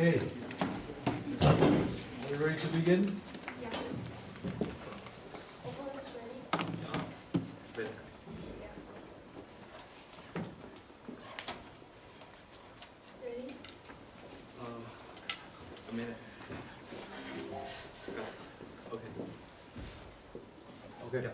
Okay. Are we ready to begin? Yeah. Everyone is ready? Wait a second. Yeah. Ready? A minute. Okay. Okay. Yeah.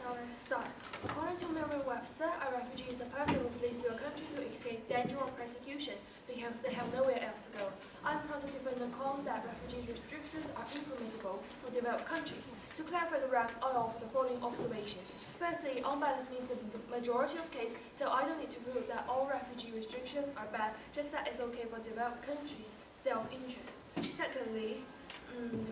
Now let's start. According to Merriam-Webster, a refugee is a person who flees to a country to escape danger or persecution because they have nowhere else to go. I'm proud to defend the claim that refugee restrictions are impermissible for developed countries. To clarify the rank, I offer the following observations. Firstly, unbalanced means the majority of cases, so I don't need to prove that all refugee restrictions are bad, just that it's okay for developed countries' self-interest. Secondly,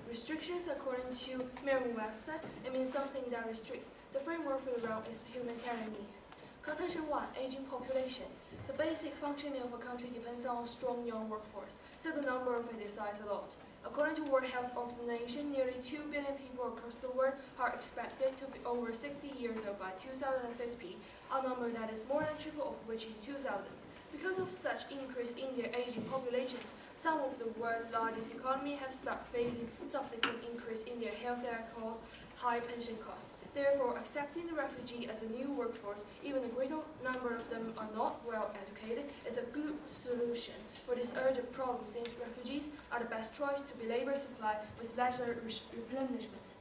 restrictions according to Merriam-Webster, it means something that restricts. The framework for the realm is humanitarian needs. Contention 1, aging population. The basic functioning of a country depends on a strong young workforce, so the number of it decides a lot. According to World Health Organization, nearly 2 billion people across the world are expected to be over 60 years old by 2050, a number that is more than triple of which in 2000. Because of such increase in their aging populations, some of the world's largest economies have started facing subsequent increase in their healthcare costs, high pension costs. Therefore, accepting the refugee as a new workforce, even a greater number of them are not well educated, is a good solution for this urgent problem, since refugees are the best choice to be labor supply with lesser replenishment.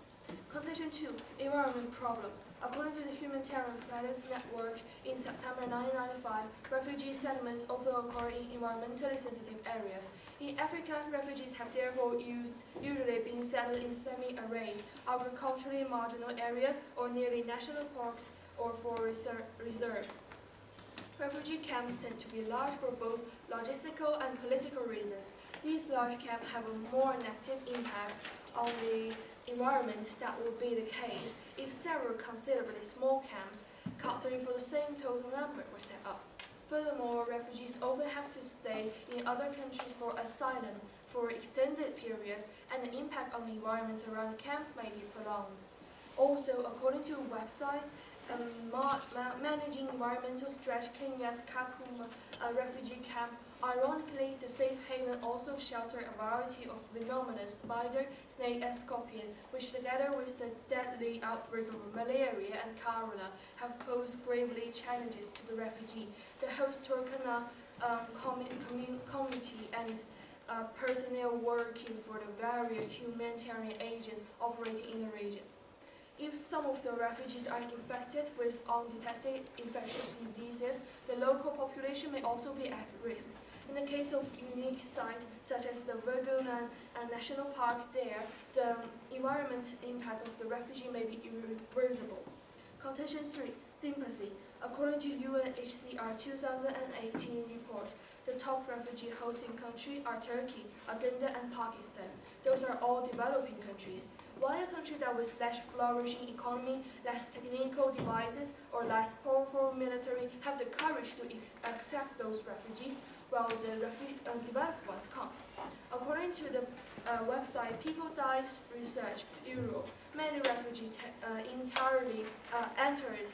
Contention 2, environment problems. According to the Humanitarian Planet Network, in September 1995, refugee settlements often occur in environmentally sensitive areas. In Africa, refugees have therefore usually been settled in semi-arid, agriculturally marginal areas or nearly national parks or forest reserves. Refugee camps tend to be large for both logistical and political reasons. These large camps have a more negative impact on the environment that would be the case if several considerably small camps, catering for the same total number, were set up. Furthermore, refugees often have to stay in other countries for asylum for extended periods, and the impact on the environment around the camps may be prolonged. Also, according to a website, Managing Environmental Stretch Kenya's Kakuma refugee camp, ironically, the safe haven also shelters a variety of venomous spider, snake, and scorpion, which together with the deadly outbreak of malaria and cholera have posed gravely challenges to the refugee. The host Turkana community and personnel working for the various humanitarian agents operating in the region. If some of the refugees are infected with undetected infectious diseases, the local population may also be at risk. In the case of unique sites, such as the Virguna National Park there, the environmental impact of the refugee may be irreversible. Contention 3, sympathy. According to UNHCR 2018 report, the top refugee hosting countries are Turkey, Uganda, and Pakistan. Those are all developing countries. Why a country that with less flourishing economy, less technical devices, or less powerful military have the courage to accept those refugees, while the developed ones can't? According to the website People Dies Research Europe, many refugees entirely entered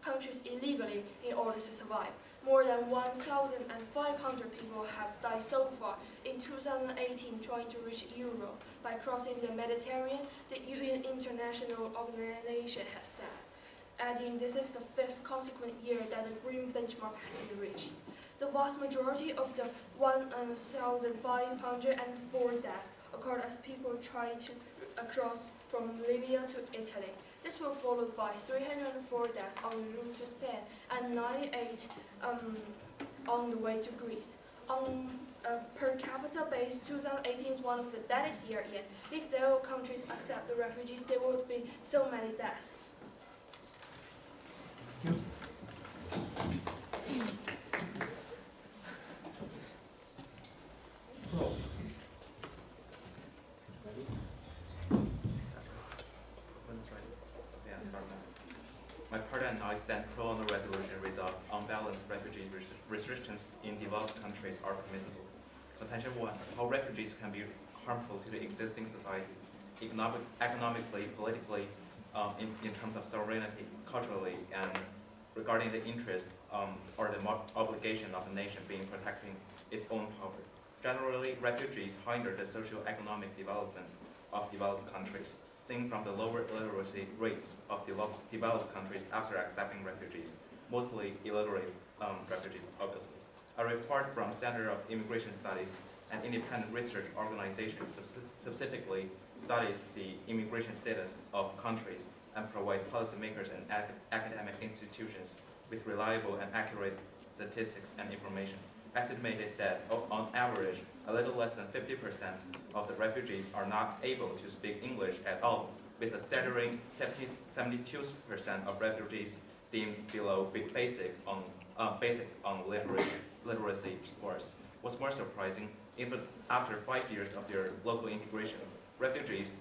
countries illegally in order to survive. More than 1,500 people have died so far in 2018 trying to reach Europe by crossing the Mediterranean, the UN International Organization has said. Adding, this is the 5th consequent year that the green benchmark has been reached. The vast majority of the 1,504 deaths occurred as people tried to cross from Libya to Italy. This was followed by 304 deaths on the route to Spain and 98 on the way to Greece. On a per capita base, 2018 is one of the deadliest years yet. If the other countries accept the refugees, there would be so many deaths. Thank you. So, My party and I stand pro on the resolution resolve unbalanced refugee restrictions in developed countries are permissible. Contention 1, how refugees can be harmful to the existing society, economically, politically, in terms of sovereignty, culturally, and regarding the interest or the obligation of a nation being protecting its own power. Generally, refugees hinder the socio-economic development of developed countries, seen from the lower literacy rates of developed countries after accepting refugees, mostly illiterate refugees, obviously. A report from Center of Immigration Studies, an independent research organization, specifically studies the immigration status of countries and provides policymakers and academic institutions with reliable and accurate statistics and information, estimated that on average, a little less than 50% of the refugees are not able to speak English at all, with a staggering 72% of refugees deemed below basic on literacy scores. What's more surprising, even after 5 years of their local integration, refugees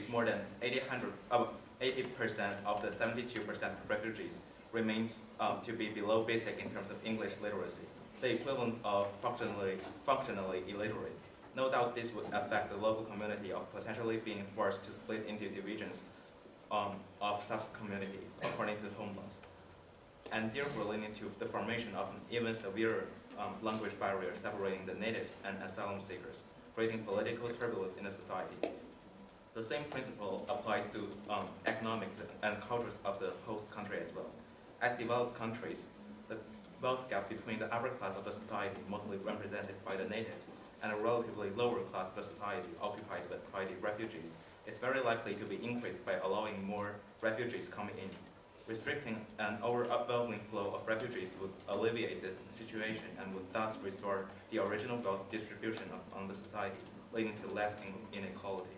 more than 80% of the 72% of refugees remains to be below basic in terms of English literacy, the equivalent of functionally illiterate. No doubt this would affect the local community of potentially being forced to split into divisions of sub-community according to the home laws, and therefore leading to the formation of an even severer language barrier separating the natives and asylum seekers, creating political turbulence in the society. The same principle applies to economics and cultures of the host country as well. As developed countries, the wealth gap between the upper class of the society, mostly represented by the natives, and a relatively lower class of the society occupied by the refugees, is very likely to be increased by allowing more refugees coming in. Restricting an overwhelming flow of refugees would alleviate this situation and would thus restore the original wealth distribution on the society, leading to less inequality.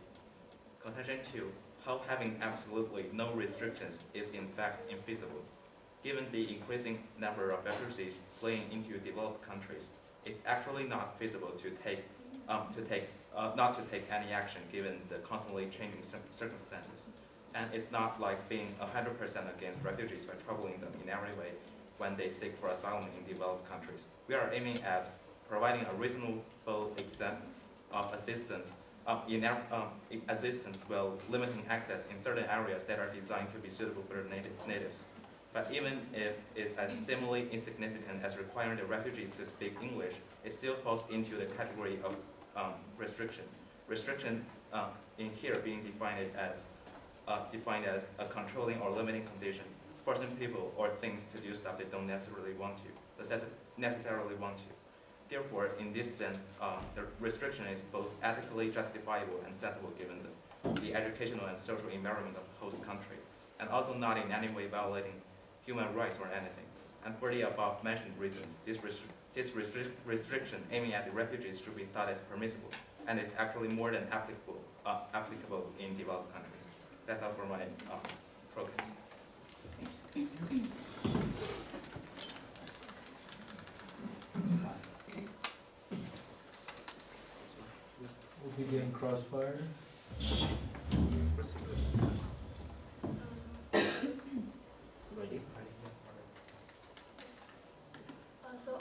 Contention 2. How having absolutely no restrictions is in fact infeasible. Given the increasing number of refugees fleeing into developed countries, it's actually not feasible not to take any action given the constantly changing circumstances. And it's not like being 100% against refugees by troubling them in every way when they seek for asylum in developed countries. We are aiming at providing a reasonable extent of assistance while limiting access in certain areas that are designed to be suitable for natives. But even if it's as seemingly insignificant as requiring the refugees to speak English, it still falls into the category of restriction. Restriction in here being defined as a controlling or limiting condition, forcing people or things to do stuff they don't necessarily want to. Therefore, in this sense, the restriction is both ethically justifiable and sensible given the educational and social environment of the host country, and also not in any way violating human rights or anything. And for the above mentioned reasons, this restriction aiming at the refugees should be thought as permissible, and it's actually more than applicable in developed countries. That's all for my progress. We'll begin crossfire. Ready? So I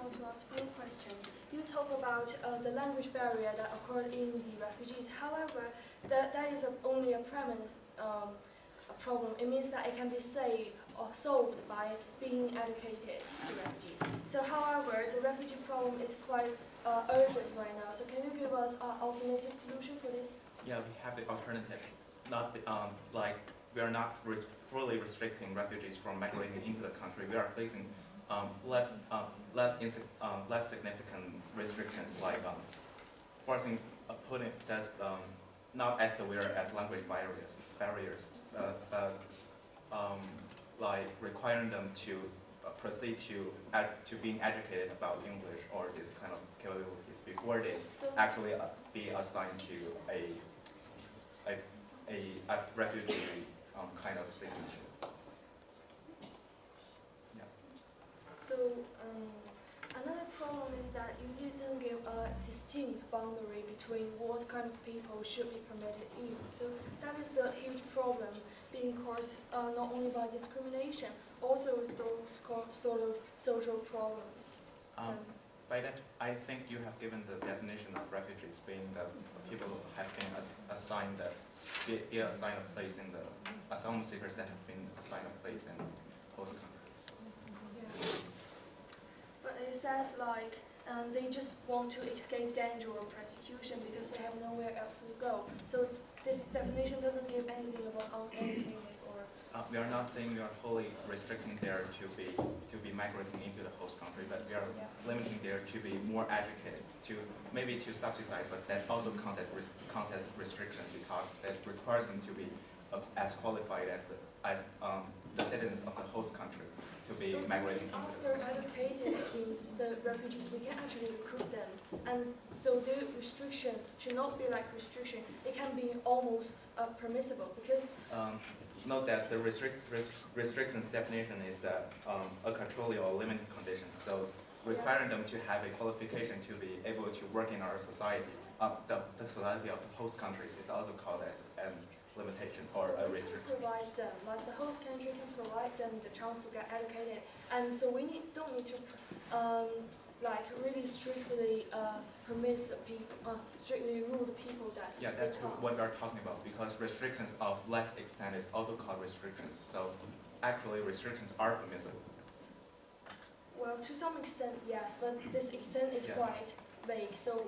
want to ask you a question. You talk about the language barrier that occurred in the refugees. However, that is only a permanent problem. It means that it can be saved or solved by being educated to refugees. So however, the refugee problem is quite urgent right now. So can you give us an alternative solution for this? Yeah, we have the alternative. Not like we are not fully restricting refugees from migrating into the country. We are placing less significant restrictions, like forcing putting just not as severe as language barriers, but like requiring them to proceed to being educated about English or this kind of capabilities before they actually be assigned to a refugee kind of citizenship. So another problem is that you didn't give a distinct boundary between what kind of people should be permitted in. So that is the huge problem being caused not only by discrimination, also with those sort of social problems. By that, I think you have given the definition of refugees being the people who have been assigned a place in the asylum seekers that have been assigned a place in host countries. Yeah. But it says like they just want to escape danger or persecution because they have nowhere else to go. So this definition doesn't give anything about uneducated or. We are not saying we are wholly restricting there to be migrating into the host country, but we are limiting there to be more educated, to maybe to subsidize, but that also counts as restriction because that requires them to be as qualified as the citizens of the host country to be migrating. After educated the refugees, we can actually recruit them, and so the restriction should not be like restriction. It can be almost permissible because. Note that the restrictions definition is a controlling or limiting condition. So requiring them to have a qualification to be able to work in our society, the society of the host countries is also called as limitation or a restriction. Provide them, like the host country can provide them the chance to get educated, and so we don't need to like really strictly strictly rule the people that. Yeah, that's what we're talking about because restrictions of less extent is also called restrictions. So actually restrictions are permissible. Well, to some extent, yes, but this extent is quite vague. So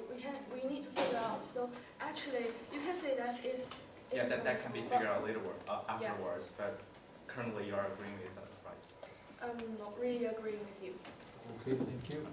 we need to figure out. So actually, you can say that is. Yeah, that can be figured out later afterwards. But currently, you are agreeing with us, right? I'm not really agreeing with you. Okay, thank you.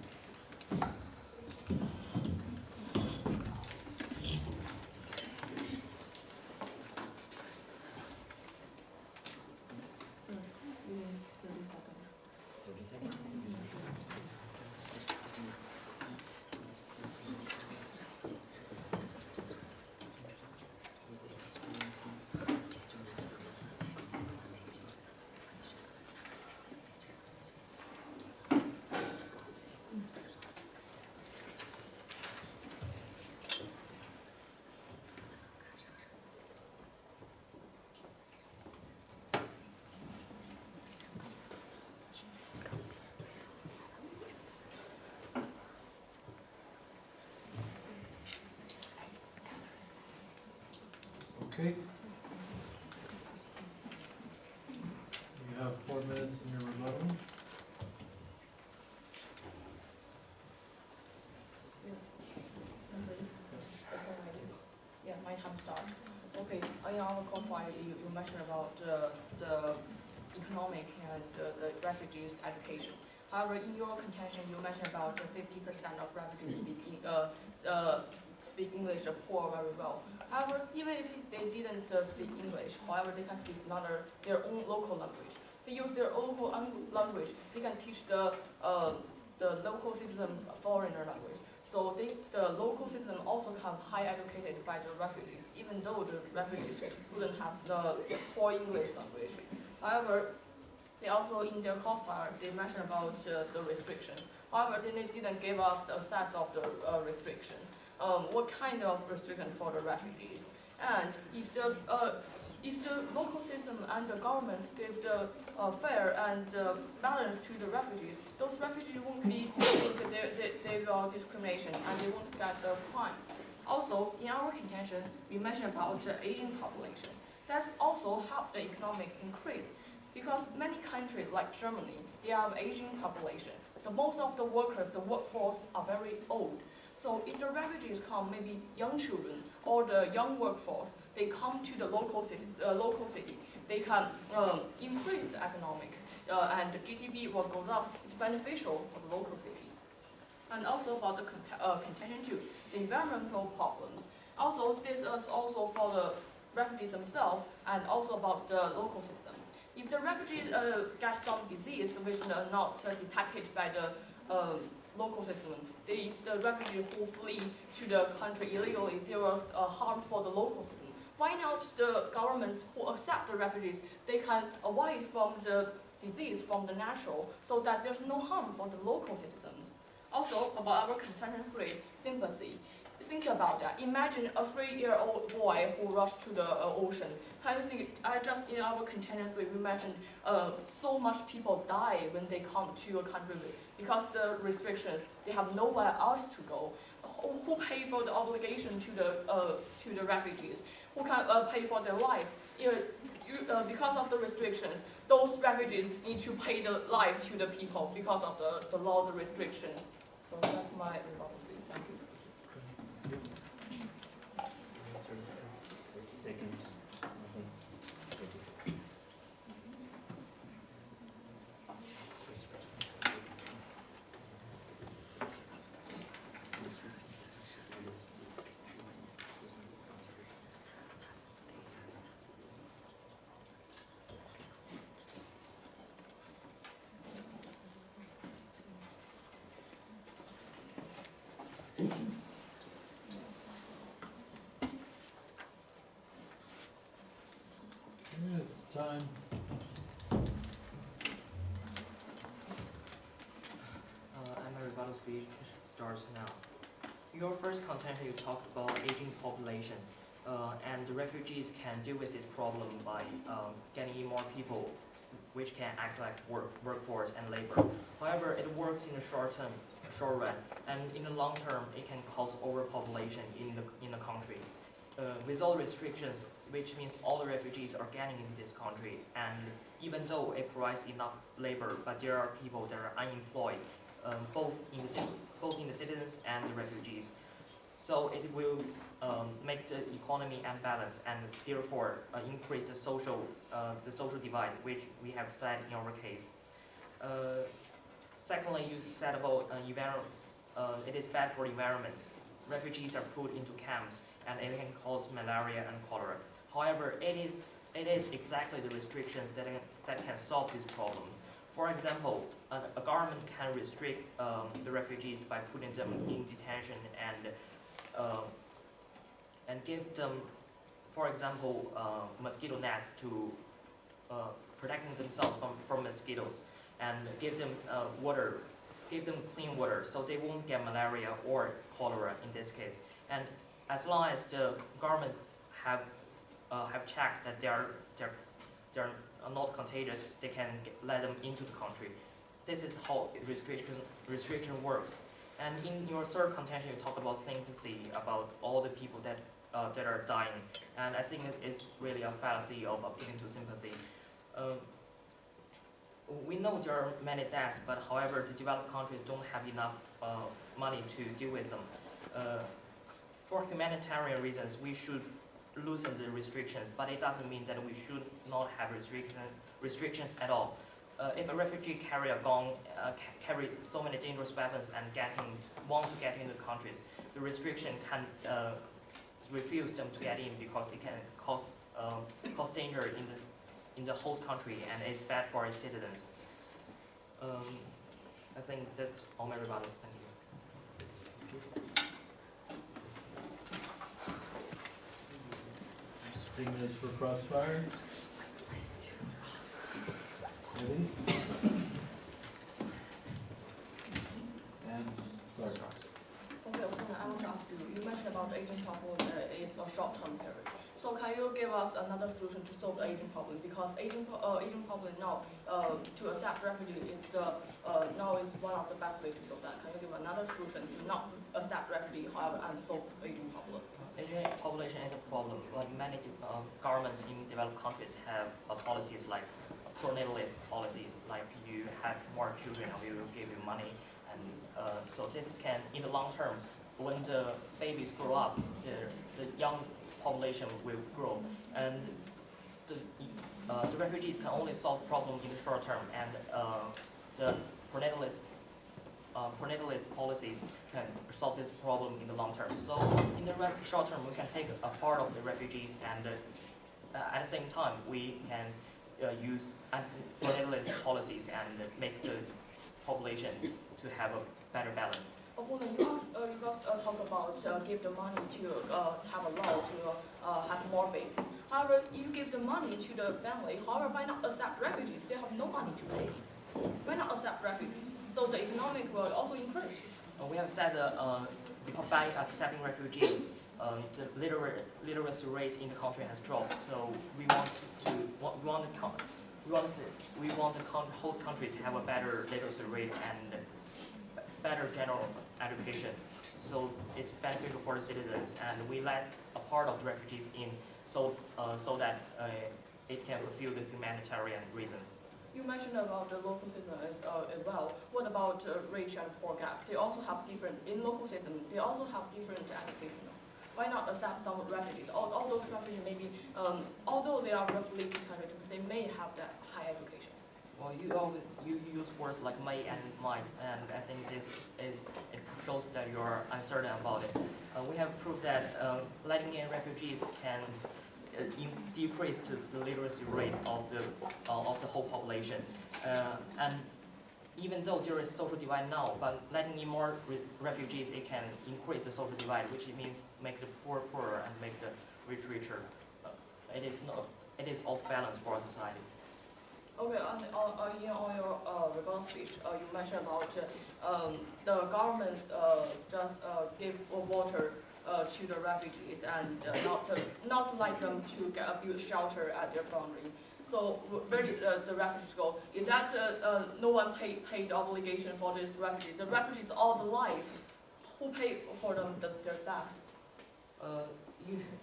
Okay. You have 4 minutes in your rebuttal. Yeah, my time start. Okay, in our profile, you mentioned about the economic and the refugees' education. However, in your contention, you mentioned about 50% of refugees speak English poor very well. However, even if they didn't speak English, however, they can speak their own local language. They use their own language. They can teach the local citizens foreigner language. So the local citizens also have high educated by the refugees, even though the refugees wouldn't have the poor English language. However, they also in their crossfire they mentioned about the restrictions. However, they didn't give us the sense of the restrictions. What kind of restriction for the refugees? And if the local system and the governments give the fair and balance to the refugees, those refugees won't be think they will discrimination and they won't get the crime. Also, in our contention, we mentioned about the aging population. That's also help the economic increase because many countries like Germany, they have aging population. Most of the workers, the workforce are very old. So if the refugees come, maybe young children or the young workforce, they come to the local city, they can increase the economic and the GDP will goes up. It's beneficial for the local city. And also about the contention too, the environmental problems. Also, this is also for the refugees themselves and also about the local system. If the refugees get some disease which are not detected by the local system, if the refugees who flee to the country illegally, there was harm for the local system. Why not the governments who accept the refugees, they can avoid from the disease from the natural so that there's no harm for the local citizens. Also, about our contention 3, sympathy. Think about that. Imagine a 3-year-old boy who rushed to the ocean. Can you think, just in our contention 3, we mentioned so much people die when they come to a country because the restrictions, they have nowhere else to go. Who pay for the obligation to the refugees? Who can pay for their life? You because of the restrictions, those refugees need to pay the life to the people because of the law, the restrictions. So that's my rebuttal speech. Thank you. It's time. And my rebuttal speech starts now. Your first contention, you talked about aging population, and the refugees can deal with this problem by getting in more people, which can act like workforce and labor. However, it works in the short run, and in the long term, it can cause overpopulation in the country. With all restrictions, which means all the refugees are getting into this country, and even though it provides enough labor, but there are people that are unemployed, both in the citizens and the refugees. So it will make the economy unbalanced and therefore increase the social divide, which we have said in our case. Secondly, you said about it is bad for the environment. Refugees are put into camps, and it can cause malaria and cholera. However, it is exactly the restrictions that can solve this problem. For example, a government can restrict the refugees by putting them in detention and give them, for example, mosquito nets to protecting themselves from mosquitoes, and give them clean water so they won't get malaria or cholera in this case. And as long as the governments have checked that they're not contagious, they can let them into the country. This is how restriction works. And in your third contention, you talk about sympathy, about all the people that are dying. And I think it is really a fallacy of appealing to sympathy. We know there are many deaths, but however, the developed countries don't have enough money to deal with them. For humanitarian reasons, we should loosen the restrictions, but it doesn't mean that we should not have restrictions at all. If a refugee carry a gun, carry so many dangerous weapons and want to get into countries, the restriction can refuse them to get in because it can cause danger in the host country, and it's bad for its citizens. I think that's all my rebuttal. Thank you. 3 minutes for crossfire. Ready? And start. Okay, I want to ask you, you mentioned about the aging problem is a short-term period. So can you give us another solution to solve the aging problem? Because aging problem now, to accept refugees now is one of the best way to solve that. Can you give another solution to not accept refugee, however, and solve the aging problem? Aging population is a problem. Like many governments in developed countries have policies like pro-natalist policies, like you have more children and we will give you money. And so this can, in the long term, when the babies grow up, the young population will grow, and the refugees can only solve problem in the short term, and the pro-natalist policies can solve this problem in the long term. So in the short term, we can take a part of the refugees, and at the same time, we can use pro-natalist policies and make the population to have a better balance. Opponent, you guys talk about give the money to have a law to have more babies. However, you give the money to the family. However, why not accept refugees? They have no money to pay. Why not accept refugees? So the economic will also increase. We have said because by accepting refugees, the literacy rate in the country has dropped. So we want the host country to have a better literacy rate and better general education. So it's beneficial for the citizens, and we let a part of the refugees in so that it can fulfill the humanitarian reasons. You mentioned about the local system as well. What about rich and poor gap? They also have different, in local system, they also have different education. Why not accept some refugees? All those refugees maybe, although they are roughly countries, they may have that high education. Well, you use words like may and might, and I think it shows that you are uncertain about it. We have proved that letting in refugees can decrease the literacy rate of the whole population, and even though there is social divide now, but letting in more refugees, it can increase the social divide, which means make the poor poorer and make the rich richer. It is off balance for our society. Okay, and in your rebuttal speech, you mentioned about the government just give water to the refugees and not like them to build shelter at their boundary. So where did the refugees go? Is that no one paid obligation for these refugees? The refugees all the life, who paid for them their death?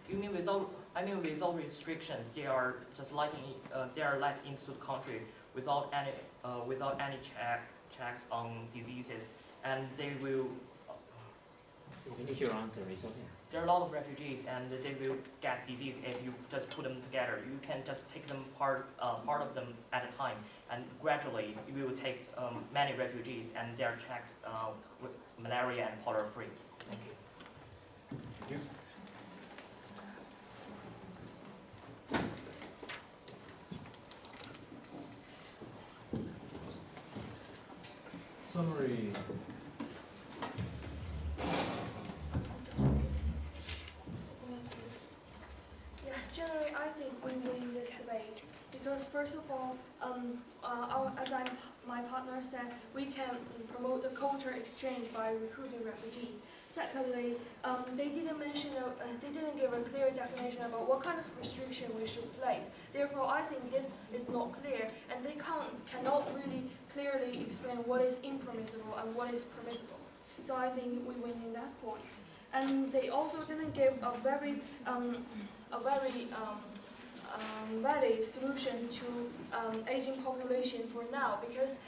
You mean without? I mean without restrictions, they are just they are let into the country without any checks on diseases, and they will. Finish your answer, it's okay. There are a lot of refugees, and they will get disease if you just put them together. You can just take them part of them at a time, and gradually we will take many refugees, and they are checked with malaria and cholera free. Thank you. Thank you. Summary. Yeah, generally I think we win this debate because first of all, my partner said, we can promote the culture exchange by recruiting refugees. Secondly, they didn't give a clear definition about what kind of restriction we should place. Therefore, I think this is not clear, and they cannot really clearly explain what is impermissible and what is permissible. So I think we win in that point. And they also didn't give a very valid solution to aging population for now, because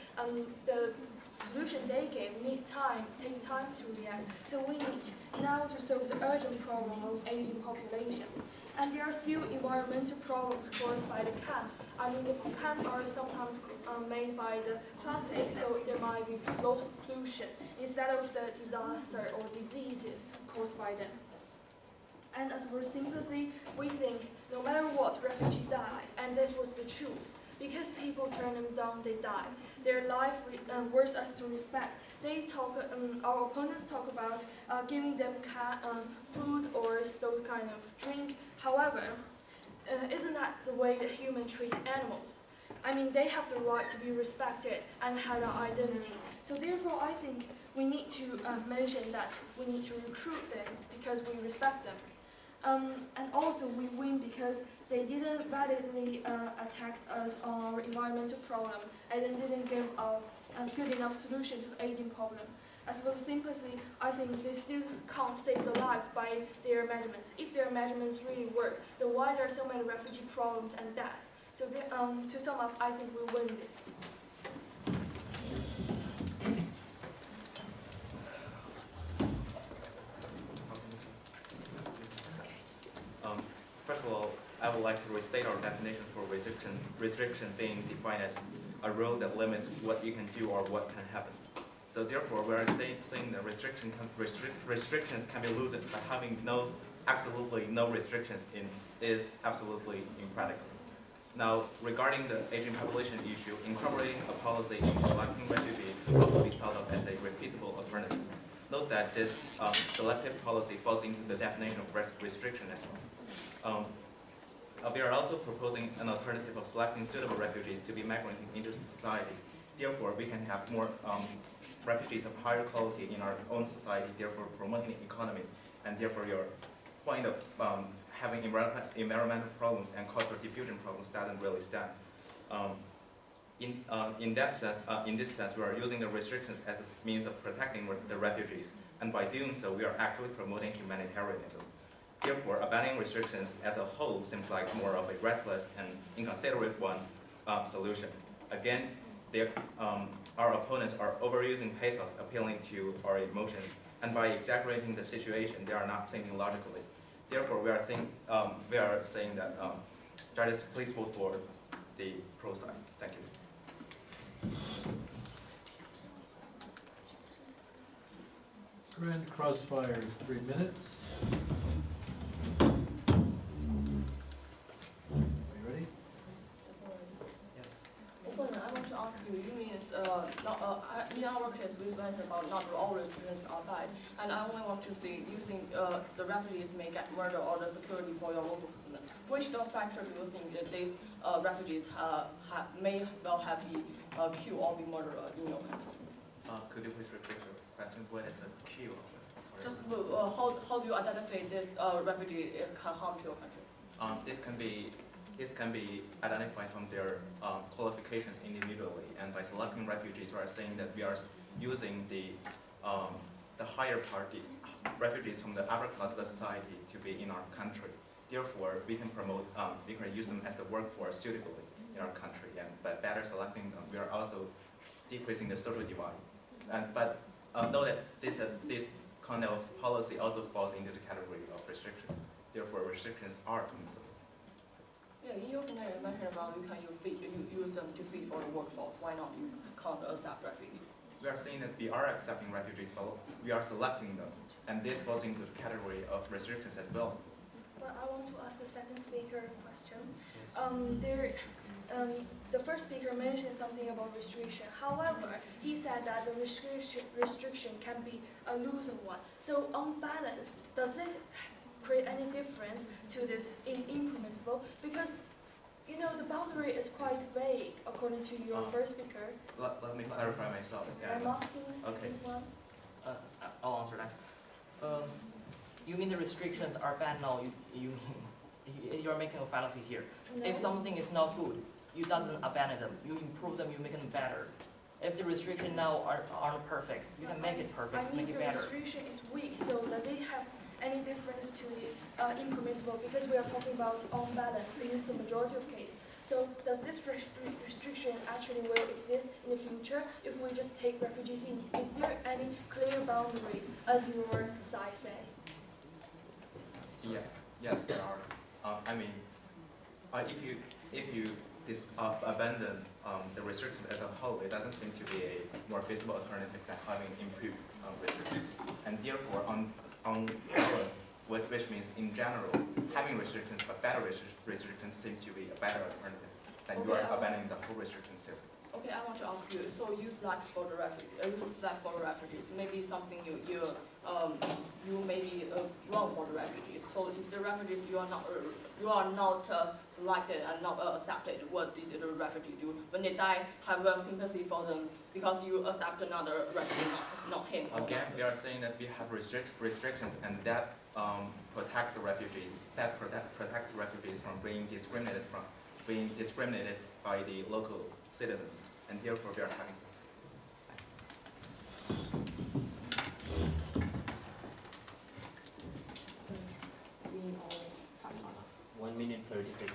the solution they gave take time to react. So we need now to solve the urgent problem of aging population. And there are still environmental problems caused by the can. I mean, the can are sometimes made by the plastic, so there might be lots of pollution instead of the disaster or diseases caused by them. And as for sympathy, we think no matter what, refugees die, and this was the truth. Because people turn them down, they die. Their life worth us to respect. Our opponents talk about giving them food or those kind of drink. However, isn't that the way that humans treat animals? I mean, they have the right to be respected and have an identity. So therefore, I think we need to mention that we need to recruit them because we respect them. And also we win because they didn't validly attack us on our environmental problem, and they didn't give a good enough solution to the aging problem. As for sympathy, I think they still can't save the life by their measurements. If their measurements really work, then why there are so many refugee problems and death? So to sum up, I think we win this. First of all, I would like to restate our definition for restriction being defined as a rule that limits what you can do or what can happen. So therefore, we are saying that restrictions can be loosened by having absolutely no restrictions is absolutely impractical. Now, regarding the aging population issue, incorporating a policy in selecting refugees could also be thought of as a feasible alternative. Note that this selective policy falls into the definition of restriction as well. We are also proposing an alternative of selecting suitable refugees to be migrating into society. Therefore, we can have more refugees of higher quality in our own society, therefore promoting the economy, and therefore your point of having environmental problems and cultural diffusion problems doesn't really stand. In this sense, we are using the restrictions as a means of protecting the refugees, and by doing so, we are actually promoting humanitarianism. Therefore, abandoning restrictions as a whole seems like more of a reckless and inconsiderate solution. Again, our opponents are overusing pathos, appealing to our emotions, and by exaggerating the situation, they are not thinking logically. Therefore, we are saying that judges, please vote for the pro side. Thank you. Grand Crossfire is 3 minutes. Are you ready? Yes. Well, I want to ask you, you mean, in our case, we mentioned about not all restrictions are bad, and I only want to see, do you think the refugees may get murder or the security for your local government? Which factor do you think that these refugees may well have be killed or be murdered in your country? Could you please repeat the question? What is a kill? Just how do you identify this refugee can harm to your country? This can be identified from their qualifications individually, and by selecting refugees, we are saying that we are using the higher party refugees from the upper class of the society to be in our country. Therefore, we can use them as the workforce suitably in our country, and by better selecting them, we are also decreasing the social divide. But note that this kind of policy also falls into the category of restriction. Therefore, restrictions are permissible. Yeah, in your country, you mentioned about you can use them to feed for the workforce. Why not you can't accept refugees? We are saying that we are accepting refugees, but we are selecting them, and this falls into the category of restrictions as well. But I want to ask the second speaker a question. Yes. The first speaker mentioned something about restriction. However, he said that the restriction can be a losing one. So on balance, does it create any difference to this impermissible? Because the boundary is quite vague according to your first speaker. Let me clarify myself. I'm asking the second one. I'll answer that. You mean the restrictions are bad? No, you're making a fallacy here. No. If something is not good, you doesn't abandon them. You improve them, you make them better. If the restrictions now aren't perfect, you can make it perfect, I mean, make it the better. restriction is weak, so does it have any difference to the impermissible? Because we are talking about on balance against the majority of case. So does this restriction actually will exist in the future if we just take refugees in? Is there any clear boundary, as your side say? Yeah. Yes, there are. If you abandon the restrictions as a whole, it doesn't seem to be a more feasible alternative than having improved restrictions. And therefore, on balance, which means in general, having restrictions but better restrictions seem to be a better alternative than you are abandoning the whole restriction system. Okay, I want to ask you. So you select for the refugees. Maybe something you maybe wrong for the refugees. So if the refugees you are not selected and not accepted, what did the refugee do when they die? Have sympathy for them because you accept another refugee, not him. Again, we are saying that we have restrictions, and that protects the refugee. That protects the refugees from being discriminated by the local citizens, and therefore we are having some. 1 minute 30 seconds.